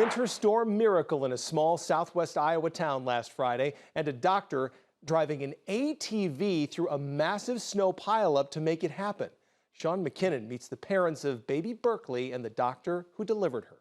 Winter storm miracle in a small southwest Iowa town last Friday, and a doctor driving an ATV through a massive snow pileup to make it happen. Sean McKinnon meets the parents of baby Berkeley and the doctor who delivered her.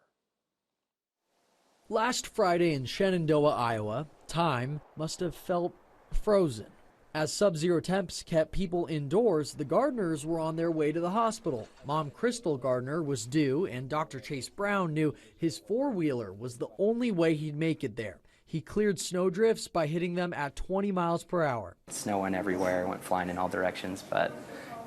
Last Friday in Shenandoah, Iowa, time must have felt frozen. As sub-zero temps kept people indoors, the Gardners were on their way to the hospital. Mom Crystal Gardner was due, and Dr. Chase Brown knew his four-wheeler was the only way he'd make it there. He cleared snowdrifts by hitting them at 20 miles per hour. Snow went everywhere, went flying in all directions, but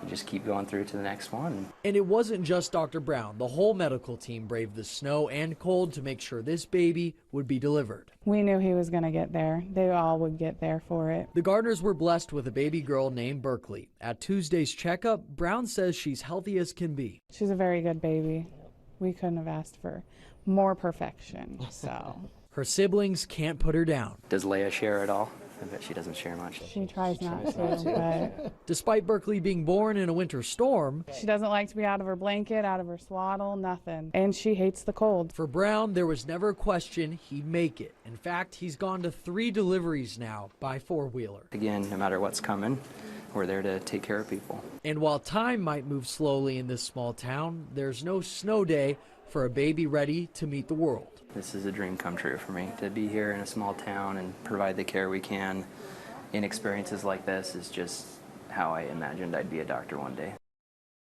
you just keep going through to the next one. And it wasn't just Dr. Brown. The whole medical team braved the snow and cold to make sure this baby would be delivered. We knew he was going to get there. They all would get there for it. The Gardners were blessed with a baby girl named Berkeley. At Tuesday's checkup, Brown says she's healthy as can be. She's a very good baby. We couldn't have asked for more perfection, so. Her siblings can't put her down. Does Leia share at all? I bet she doesn't share much. She tries not to, but Despite Berkeley being born in a winter storm, she doesn't like to be out of her blanket, out of her swaddle, nothing. And she hates the cold. for Brown, there was never a question he'd make it. In fact, he's gone to 3 deliveries now by four-wheeler. Again, no matter what's coming, we're there to take care of people. And while time might move slowly in this small town, there's no snow day for a baby ready to meet the world. This is a dream come true for me. To be here in a small town and provide the care we can in experiences like this is just how I imagined I'd be a doctor one day.